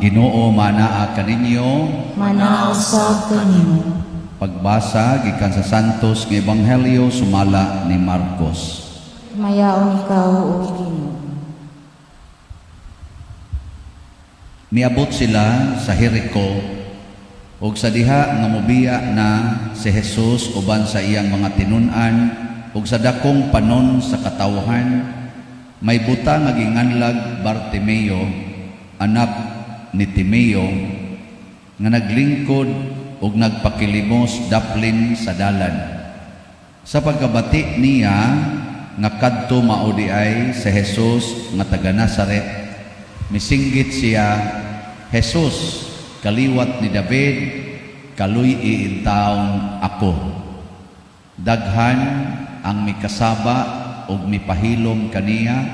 Ginoo manaa kaninyo. Manausab kanimo. Pagbasa gikan sa Santos nga Ebanghelyo sumala ni Marcos. Mayaon ikaw o Ginoo. Miabot sila sa Jerico ug sa diha nga mobiya na si Jesus uban sa iyang mga tinun-an ug sa dakong panon sa katawhan may buta nga ginganlag Bartimeo, anak ni Timeo, nga naglingkod ug nagpakilimos daplin sa dalan. Sa pagkabati niya nga kadto mao diay si Jesus nga taga Nazaret, misinggit siya, Jesus, kaliwat ni David, kaluy-i in taong ako. Daghan ang mikasaba ug mipahilom kaniya,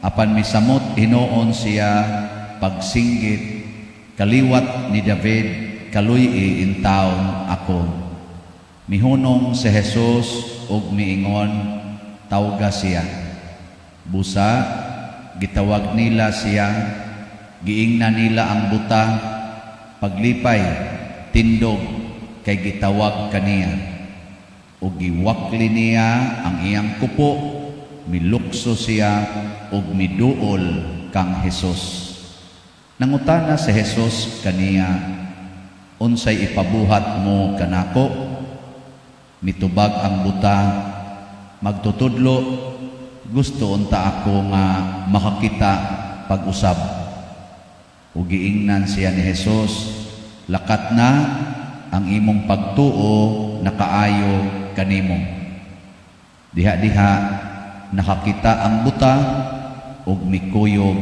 apan misamot hinuon siya pagsinggit, kaliwat ni David, kaluy-i in taong ako. Mihunong si Jesus ug miingon, tawga siya. Busa, gitawag nila siya, giingnan nila ang buta, paglipay, tindog, kay gitawag kaniya. Ug giwakli niya ang iyang kupo, milukso siya, ug miduol kang Jesus. Nangutana si Jesus kaniya, unsay ipabuhat mo kanako? Mitubag ang buta, magtutudlo, gusto unta ako nga makakita pag-usab. Ug giingnan siya ni Jesus, lakat na ang imong pagtuo nakaayo kanimo. Diha-diha nakakita ang buta ug mikuyog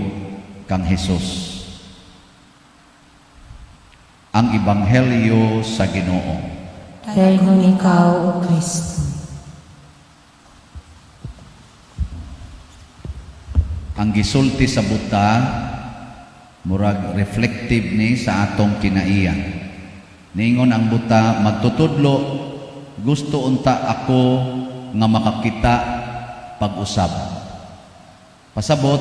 kang Jesus. Ang Ebanghelyo sa Ginoo. Dayon ikaw o Kristo. Ang gisulti sa buta murag reflective ni sa atong kinaiya. Ningon ang buta, magtutudlo, gusto unta ako nga makakita pag-usab. Pasabot,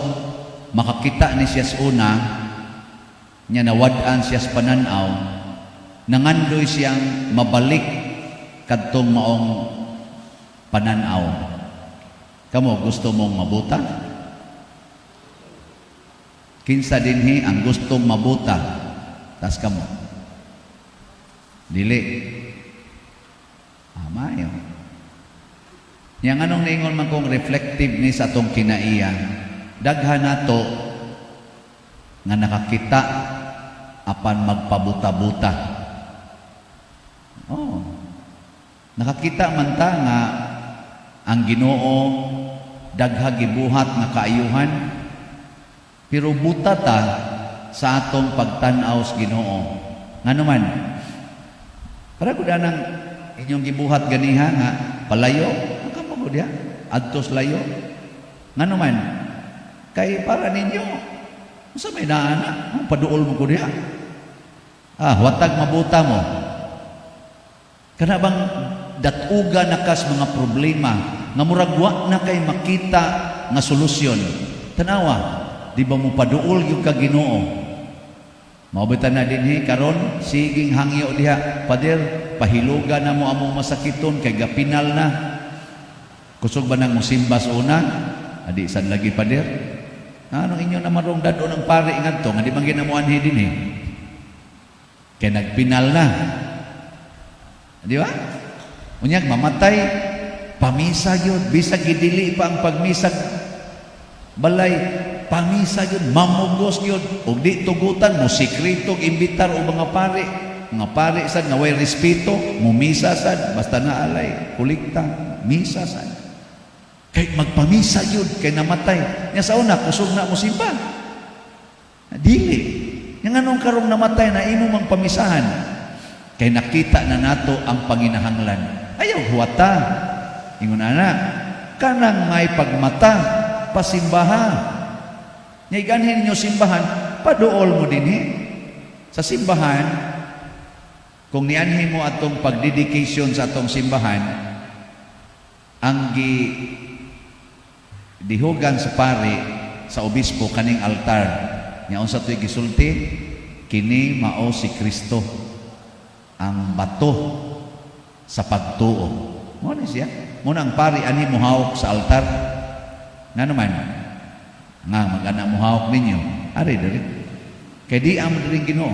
makakita ni siya sa una, niya nawad-an siya sa pananaw, nangandoy siyang mabalik kadtong maong pananaw. Kamo, gusto mong mabuta? Kinsa dinhi ang gustong mabuta, tas kamo. Dili. Amayo. Yang anong ningon man kong reflective ni sa atong kinaiya, daghan nato nga nakakita apan magpabuta-buta. Oh. Nakakita man ta nga ang Ginoo dagha gibuhat nga kaayuhan, pero buta ta sa atong pagtan-aw sa Ginoo. Ngano man? Para gud nang inyong gibuhat ganiha nga palayo, kamo gud ya, adtos layo. Ngano man? Kay para ninyo sa may naana, paduol mo gud ya. Watag mabuta mo. Kana bang datuga na kas mga problema nga murag wa na kay makita nga solusyon. Tanawa, di ba mo paduol yung Ginoo? Maubitan na din karon siging hangyo diha, Pader, pahilugan na mo among masakiton kay gapinal na. Kusog ba nang musimba sa una? Adi sad lagi, Pader. Anong inyo na marong dado ng pare ngadto nga di man ginamuanhi din kay nagpinal na. Di ba? Unyag mamatay, pamisa yun, bisag gidili pa ang pagmisag balay, pamisa yun, mamugos yun, ug di tugutan mo sikretong imbitar o mga pare sad nga way respeto, mumisa sad, basta naalay, kulikta, misa sad. Kay magpamisa yun, kay namatay. Nga sa una, kusog na mo simba. Dili. Yang anong karong namatay na imo mang pamisahan? Kay nakita na nato ang panginahanglan. Ayaw huwata. Ingon ana, kanang may pagmata, pasimbaha. Ngayon ninyo simbahan, paduol mo din sa simbahan. Kung nianhin mo atong pagdedication sa atong simbahan, ang dihugan sa pare sa obispo kaning altar. Nya unsa toy gisulti? kini mao si Kristo ang bato sa pagtuo. Mo ni siya. Mo ang pari ani muhawak sa altar. Nga naman nga mag-ana muhawak ninyo. Ari diri. Kay di ang diri Ginoo.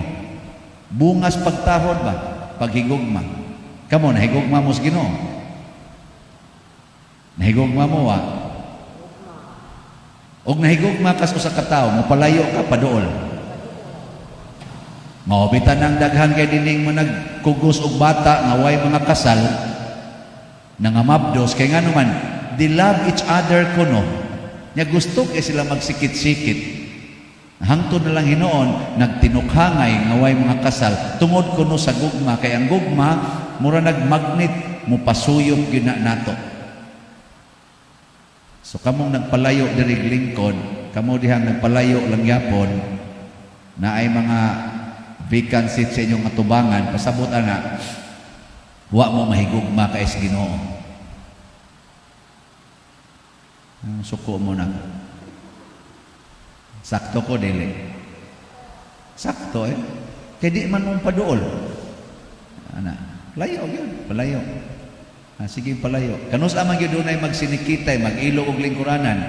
Bungas pagtahod ba? Paghigugma. Kamo nahigugma mo sa Ginoo. Nahigugma mo wa. Og nahigugma kas usa ka tawo, mopalayo ka paduol. Maobitan ng daghan kay dining mo nagkugos og bata nga way mga kasal nangamabdos kay ngano man they love each other kuno. Nya gusto kay sila magsikit-sikit. Hangtod na lang hinuon nagtinukhangay nga way mga kasal tungod kuno sa gugma kay ang gugma mura nagmagnet mo pasuyop gina nato. So kamong nagpalayo diri lingkod, kamo dihang nagpalayo lang yapon na ay mga vacant seat sa inyong atubangan, pasabot ana, wa mo mahigugma kay sa Ginoo. Suko mo na. Sakto ko dili. Sakto Kay di man mong paduol. Ana, layo yun, palayo. Sige palayo. Kanus amang yun doon ay magsinikitay, mag-ilo og lingkuranan,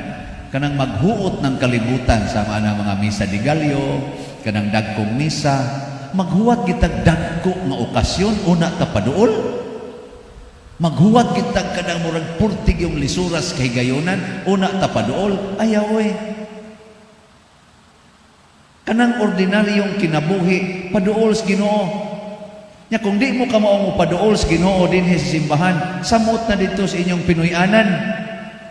kanang maghuot ng kalibutan sa mga misa di galyo, kanang dagkong misa, maghuwat kitag dagko nga okasyon una ta paduol. Maghuwat kitag kanang murag purtig yung lisuras kay gayonan una ta paduol. Ayaw kanang ordinaryong kinabuhi paduol sa Ginoo. Nya kung di mo ka mao paduol sa Ginoo dinhi sa simbahan, samot na dito sa inyong Pinoyanan.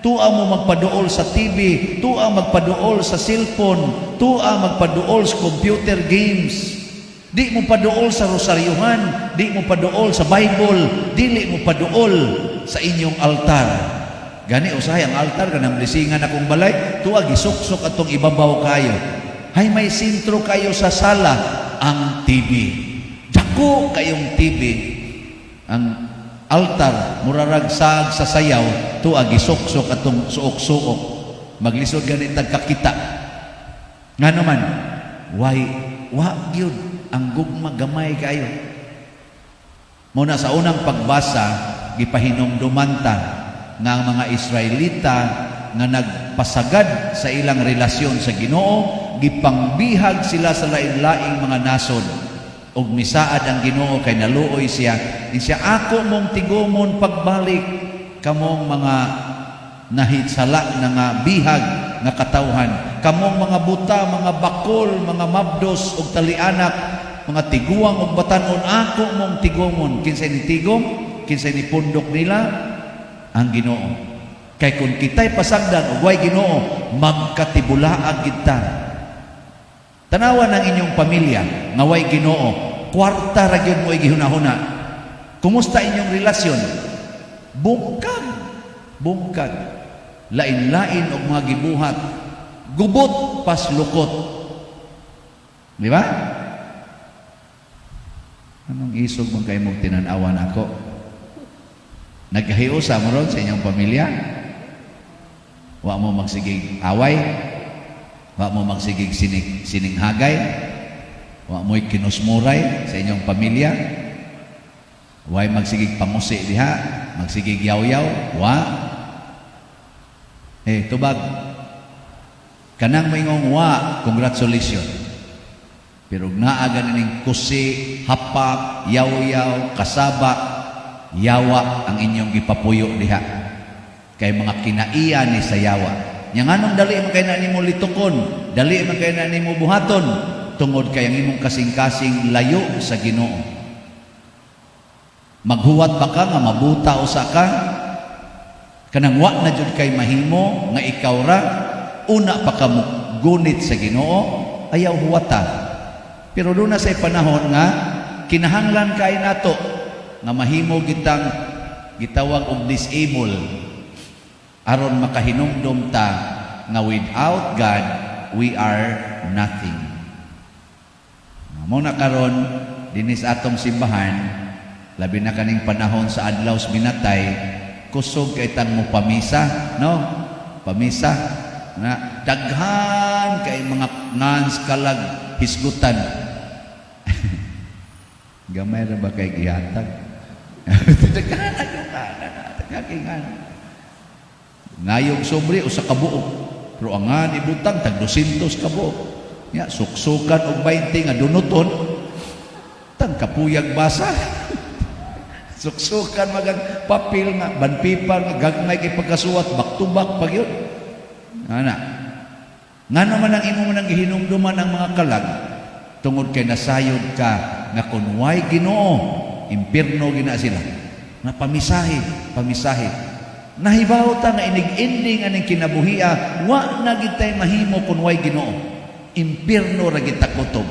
Tua mo magpaduol sa TV, tua magpaduol sa cellphone, tua magpaduol sa computer games. Di mo paduol sa rosaryuhan, di mo paduol sa Bible, dili mo paduol sa inyong altar. Gani usahay ang altar kanang blisingan akong balay, tua gisuksok atong ibabaw kayo. Hay may sintro kayo sa sala, ang TV. Dako kayong TV. Ang altar muraragsag sa sayaw, tua gisuksok atong suok-suok. Maglisod ganit tagkakita. Nga naman, wa gyud ang gugma gamay kayo. Muna sa unang pagbasa, gipahinumdumanta nga ang mga Israelita nga nagpasagad sa ilang relasyon sa Ginoo, gipangbihag sila sa lain-laing mga nasod. Og misaad ang Ginoo kay naluoy siya. Siya ako mong tigomon pagbalik kamong mga nahitsala na nga bihag nga katawhan. Kamong mga buta, mga bakol, mga mabdos og talianak, mga tiguang og batanon, ako mong tigomon. Kinsay ni tigom, kinsay ni pundok nila ang Ginoo. Kay kung kita'y pasagdan og way Ginoo, magkatibulaag kita. Tanawan ang inyong pamilya nga way Ginoo, kwarta ra gyud mo gihunahuna. Kumusta inyong relasyon? Bungkag. Lain-lain og mga gibuhat. Gubot pas lukot. Di ba? Anong isog mong kayo mong tinanawan ako? Nagkahiusa mo ron sa inyong pamilya? Wa mo magsigig away? Wa mo magsigig sininghagay? Wa mo'y kinusmuray sa inyong pamilya? Wa'y magsigig pamusi diha? Magsigig yaw-yaw? Wa? Tubag. Kanang mayngong wa, congratulations. Pero naaga ning kusi, hapak, yaw-yaw, kasaba, yawa ang inyong gipapuyo diha. Kay mga kinaiya ni sa yawa. Yang anong dali man kay na nimo litukon, dali man kay na nimo buhaton, tungod kay ang imong kasing-kasing layo sa Ginoo. Maghuwat ba ka nga mabuta usa ka? Kanang wa na jud kay mahimo nga ikaw ra, una pa ka gunit sa Ginoo, ayaw huwata. Pero doon na sa panahon nga kinahanglan kay nato nga mahimo gitang gitawag og disable aron makahinumdum ta nga without God we are nothing. Muna karon dinis atong simbahan, labi na kaning panahon sa adlaw sa minatay, kusog kay tang mo pamisa, no? Pamisa na daghan kay mga nuns kalag hisgutan. Gamay ra ba kay gihatag? Daghanan yung kanan. Ngayong sobre usa ka buok. Pero ang nga ibutang tag 200 ka buok. Ya, suksukan og 20 nga dunuton. Tang kapuyag basa. Suksukan magang papel nga banpipal nga gagmay kay pagkasuwat back to back pag yun. Ana. Nga naman ang imo man ang gihinumduman ang mga kalag tungod kay nasayod ka nga kun way Ginoo, impierno gina sila. Na pamisahe. Nahibaw ta nga inig-ending aning kinabuhia, wa na gid tay mahimo kun way Ginoo. Impierno ra gid ta kutob.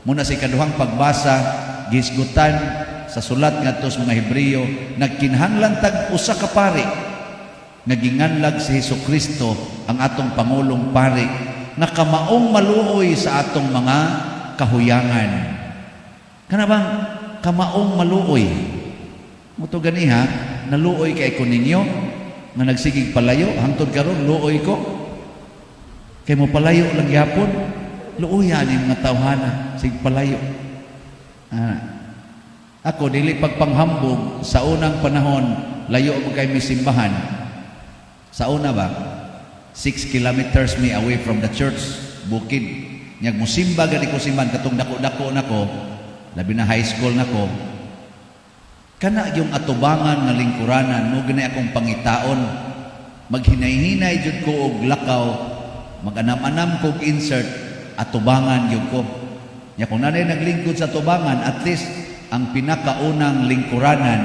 Muna si kaduhang pagbasa gisgutan sa sulat ngadto sa mga Hebreo, nagkinahanglan tag usa ka pari naginganlag si Hesukristo ang atong pangulong pari na kamaong maluoy sa atong mga kahuyangan. Kana bang kamaong maluoy? Muto ganiha, naluoy kay ko ninyo nga nagsigig palayo hangtod karon luoy ko. Kay mo palayo lang gyapon, luoyan ni mga tawhana sig palayo. Ako dili pagpanghambog sa unang panahon layo mo kay misimbahan. Sa una ba 6 kilometers me away from the church, bukid. Nyag musimba gani ko simbahan katong dako-dako nako, labi na high school nako. Kana yung atubangan nga lingkuranan no gani akong pangitaon. Maghinay-hinay jud ko og lakaw, maganam-anam kog insert atubangan jud ko. Nya kung nanay naglingkod sa atubangan, at least ang pinakaunang lingkuranan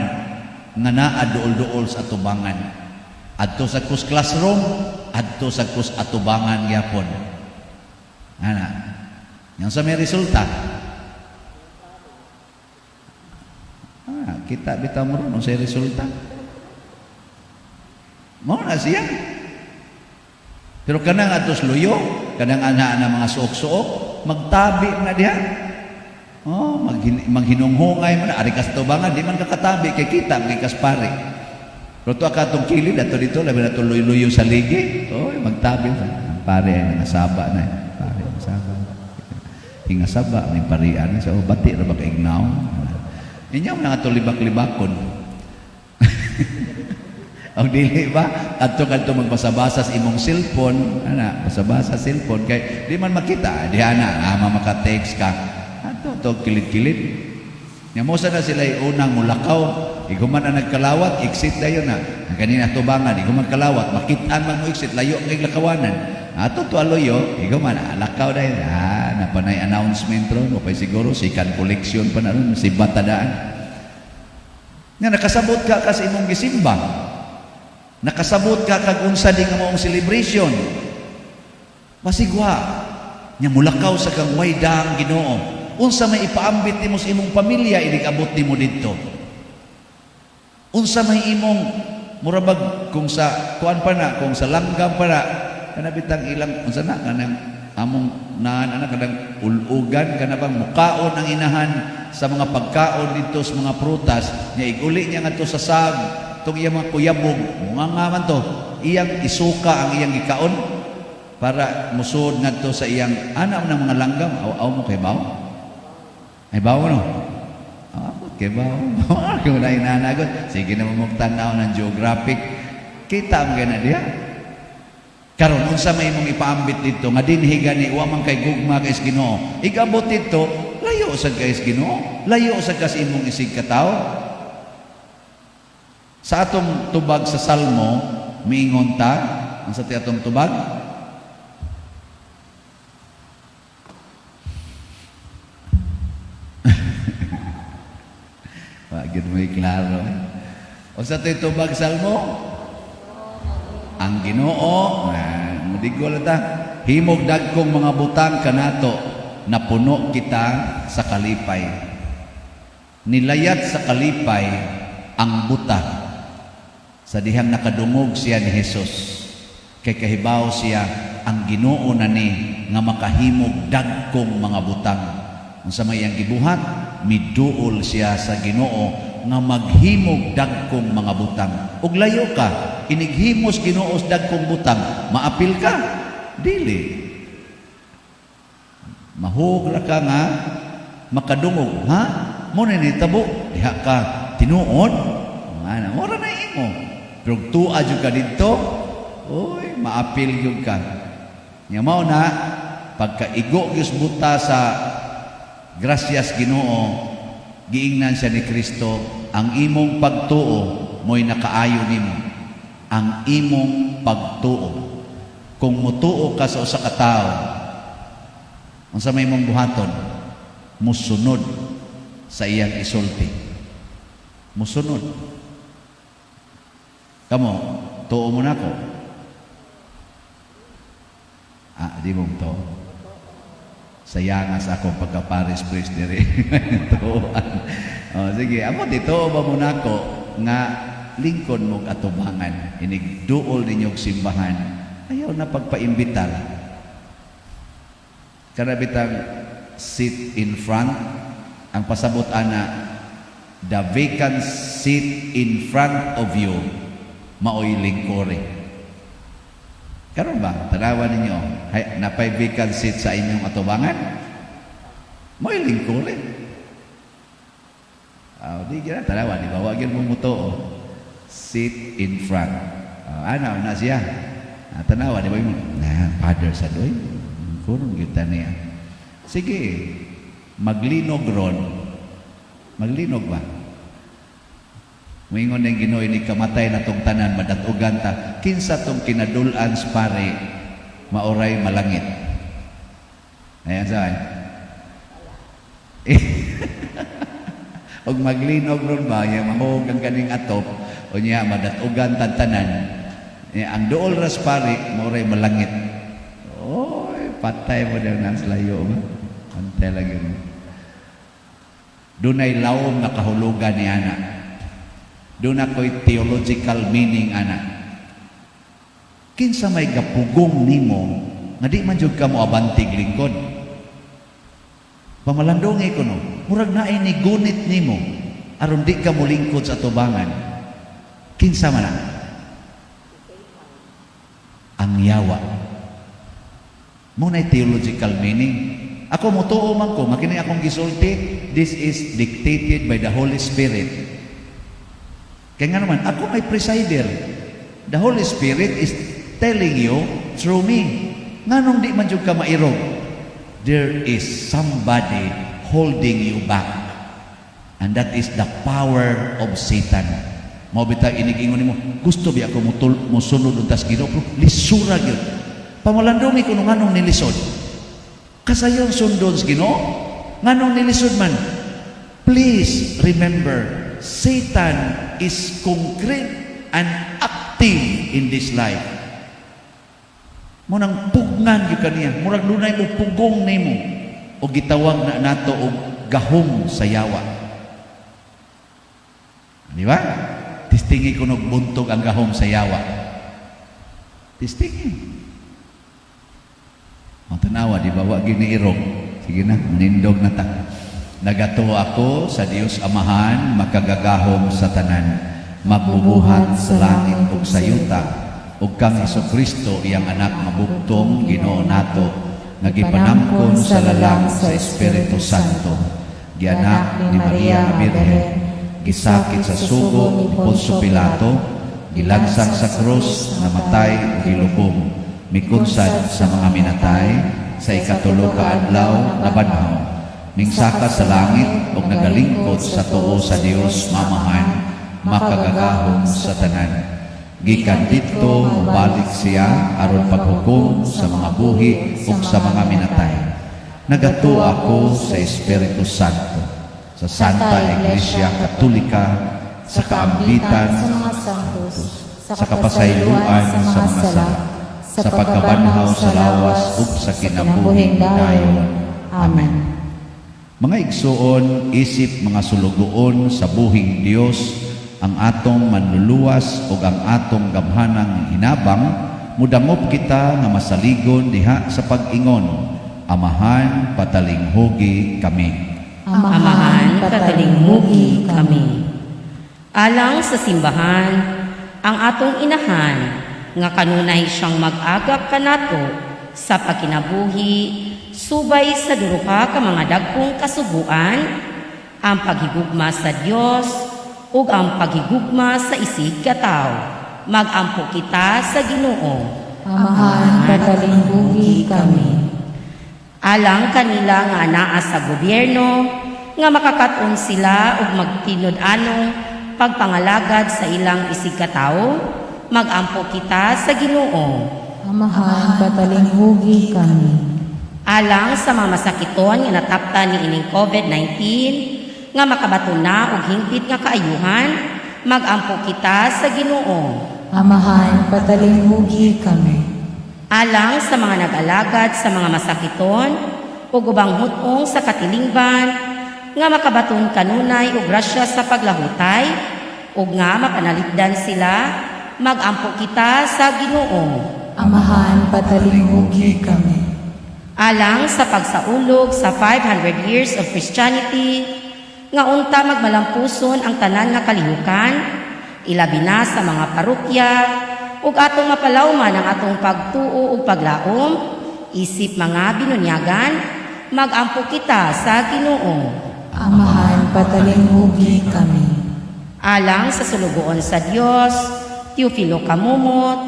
nga naa duol-duol sa atubangan. Adto sa kus classroom, adto sa kus atubangan gyapon. Ana. Yang sa may resulta. Kita bitaw mo ron sa resulta. Mao na siya. Pero kanang atos luyo, kanang ana na mga suok-suok, magtabi na diha. Oh, maghinunghungay man ari kas tubangan di man kakatabi kay kita gikas pare. Pero to akatong kilid ato dito labi na to luyo sa ligi. Oh, magtabi sa pare ay nasaba na. Pare nasaba. Hingasaba ni parian sa bati ra ba kay ignaw. Inyo man ato libak-libakon. O dili ba ato kadto magbasa-basa sa imong cellphone, ana, basa-basa cellphone kay di man makita di ana maka-text ka. To kilid-kilid. Nya mo na sila unang mulakaw, iguman ang nagkalawat, exit dayon na. Ang kanina tubangan, iguman kalawat, makitaan man mo exit, layo ang lakawanan. Ato to aloyo, iguman lakaw dayon. Napanay announcement ron, o pa siguro sikan collection pa na ron, si batadaan. Nga nakasabot ka sa imong gisimba. Nakasabot ka kag unsa di nga moong celebration. Masigwa. Nya mulakaw sa kang way daang Ginoo. Unsa may ipaambit nimo sa imong pamilya inig-abot nimo didto. Unsa may imong murabag kung sa kuan pa na, kung sa langgam pa na, kana bitang ilang unsa na kanang among naan anak kanang ulugan kana bang mukaon ang inahan sa mga pagkaon didto sa mga prutas nya iguli niya ngadto sa sag tong iyang mga kuyabog mga nga man to iyang isuka ang iyang ikaon para musud ngadto sa iyang anak ng mga langgam aw mo kay bawo. Ay bawo no? Okay bawo. Kung na inanagot, sige na mamugtanaw ng geographic. Kita ang gana diya. Karon unsa may imong ipaambit dito nga dinhi gani wa man kay gugma kay Ginoo. Igabot dito, layo sad kay Ginoo. Layo sad kas imong isig katawo. Sa atong tubag sa Salmo, miingon ta, ang sa atong tubag, wagid mo klaro. O sa tubag Salmo, ang Ginoo, mudigol ta, himog dagkong mga butang kanato, napuno kita sa kalipay. Nilayat sa kalipay ang buta sa dihang nakadungog siya ni Jesus. Kay kahibaw siya ang Ginoo na ni nga makahimog dagkong mga butang. Unsa may ang gibuhat, miduol siya sa Ginoo nga maghimog dagkong mga butang. Ug layo ka, inighimos Ginoo sa dagkong butang, maapil ka? Dili. Mahug ra ka nga makadungog, ha? mo na nitabo, diha ka tinuod, ana, mura na imo. Pero tuwa jud ka dito, oy, maapil jud ka. Nya mao na, pagkaigo gyud buta sa gracias Ginoo, giingnan siya ni Kristo, ang imong pagtuo mo'y nakaayo nimo. Ang imong pagtuo. Kung mutuo ka sa usa ka tawo, unsa may imong buhaton? Musunod sa iyang isulti. Musunod. Kamo, tuo mo na ko. Di mo to. Sayang sa akong pagka-Paris priest diri. Tuoan. Sige, amo dito ba mo na ko nga lingkod mo atubangan, inigduol ninyong simbahan, ayaw na pagpaimbitar. Karabitang sit in front, ang pasabot ana, the vacant seat in front of you, maoy lingkore. Karon ba, tanawan ninyo, napay vacant seat sa inyong atubangan, maoy lingkore. Di kira tanawan, di ba, wagin mo muto, sit in front. Ano na siya? Tanawa, di ba yung father sa doy? Kurong kita niya. Sige, maglinog ron. Maglinog ba? Moingon ng Ginoo ni kamatay na tong tanan, madatugan ta. Kinsa tong kinadulan sa pare, mauray malangit. Ayan saan? Og maglinog ron ba, yung mahog ang kaning atop, o niya, madatugan tantanan. Ang dool ras pari, moray malangit. Oy, patay mo daw nang slayo. Antay lang yun. Dunay lawom na kahulugan ni ana. Doon ako'y theological meaning ana. Kinsa may gapugong nimo, nga di man jud ka mo abantig lingkod. Pamalandong ko no, murag naay ni gunit nimo, aron di ka mo lingkod sa tubangan. Kinsa man ang yawa. Muna'y theological meaning. Ako mutuo man ko, makinig akong gisulti, this is dictated by the Holy Spirit. Kaya nga naman, ako may presider. The Holy Spirit is telling you through me. Nganong di man jud ka mairog? There is somebody holding you back. And that is the power of Satan. Mao bitaw inig-ingon nimo, gusto bi ako musunod untas Ginoo, pero lisura gyud. Pamalandongi kuno nganong nilisod. Kasayon sundon sa Ginoo, nganong nilisod man. Please remember, Satan is concrete and active in this life. Munang pugnan gyud kaniya, murag dunay mo pugong nimo o gitawag na nato og gahom sa yawa. Di ba? Tistingi ko buntog ang gahom sa yawa. Tistingi. Ang tanawa, di ba? Wag giniirog. Sige na, nindog na ta. Nagato ako sa Dios Amahan, makagagahom sa tanan, magbubuhat sa langit ug sa yuta, ug kang Hesukristo iyang anak mabugtong Ginoo nato, nagipanamkon sa lalang sa Espiritu Santo, gianak ni Maria nga Birhen, gisakit sa sugo ni Poncio Pilato, gilansang sa krus, namatay o gilubong, mikunsad sa mga minatay, sa ikatulo ka adlaw nabanhaw, mingsaka sa langit o nagalingkod sa tuo sa Dios Mamahan, makagagahom sa tanan. Gikan dito mabalik siya aron paghukom sa mga buhi ug sa mga minatay. Nagato ako sa Espiritu Santo, sa Santa Iglesia Katolika, sa kaambitan sa mga santos, sa kapasayloan sa mga sala, sa pagkabanhaw sa lawas ug sa kinabuhing dayon. Amen. Mga igsuon, isip mga sulugoon sa buhing Dios, ang atong manluluwas ug ang atong gamhanang hinabang, mudangop kita nga masaligon diha sa pag-ingon, Amahan, patalinghugi kami. Amahan, patalinghugi kami. Alang sa simbahan, ang atong inahan, nga kanunay siyang mag-agap kanato sa pagkinabuhi, subay sa duruha ka mga dagkong kasubuan, ang paghigugma sa Dios ug ang paghigugma sa isig katawo. Magampo kita sa Ginoo. Amahan patalingbugi kami. Alang kanila nga anaa sa gobyerno, nga makakaton sila ug magtinud-anong pagpangalagad sa ilang isig katawo, magampo kita sa Ginoo. Amahan patalingbugi kami. Alang sa mga masakiton nga nataptan ni ining COVID-19, nga makabaton na og hingpit nga kaayuhan, magampo kita sa Ginoo. Amahan patalingbugi kami. Alang sa mga nag-alagad sa mga masakiton ug ubang hutong sa katilingban, nga makabaton kanunay og grasya sa paglahutay ug nga mapanalipdan sila, magampo kita sa Ginoo. Amahan patalingbugi kami. Alang sa pagsaulog sa 500 years of Christianity, nga unta magmalampuson ang tanan nga kalihukan, ilabi na sa mga parokya, ug atong mapalawman ang atong pagtuo ug paglaom, isip mga binunyagan, magampo kita sa Ginoo. Amahan patalingbugi kami. Alang sa sulugoon sa Dios, Teofilo Kamumot,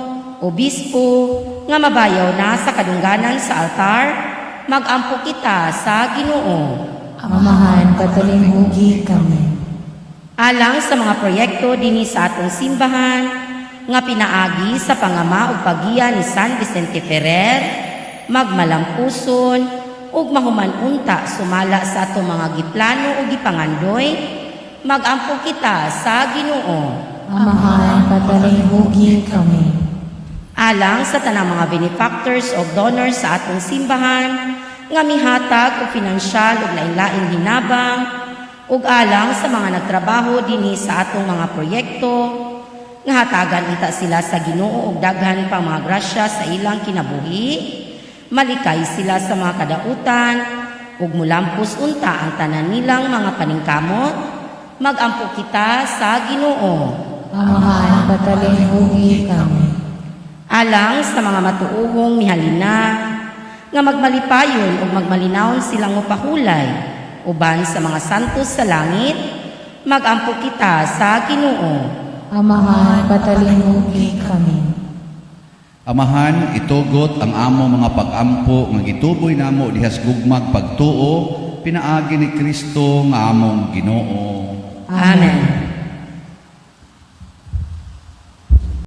Obispo, nga mabayaw na sa kadungganan sa altar, magampo kita sa Ginoo. Amahan patalingbugi kami. Alang sa mga proyekto dinhi sa atong simbahan, nga pinaagi sa pangama ug pagiya ni San Vicente Ferrer, magmalampuson ug mahumanunta sumala sa atong mga giplano ug gipangandoy, magampo kita sa Ginoo. Amahan patalingbugi kami. Alang sa tanang mga benefactors o donors sa atong simbahan, nga mihatag og pinansyal ug lain-laing hinabang, ug alang sa mga nagtrabaho dinhi sa atong mga proyekto, nga hatagan ita sila sa Ginoo og daghan pang mga grasya sa ilang kinabuhi, malikay sila sa mga kadautan, ug mulampos unta ang tanan nilang mga paningkamot, magampo kita sa Ginoo. Amahan patalingbugi kami. Alang sa mga matuuhong mihalina, nga magmalipayon ug magmalinawon silang mupahulay, uban sa mga santos sa langit, magampo kita sa Ginoo. Amahan patalingbugi kami. Amahan, itugot ang among mga pag-ampo nga gituboy namo dihas gugmag pagtuo, pinaagi ni Kristo nga among Ginoo. Amen.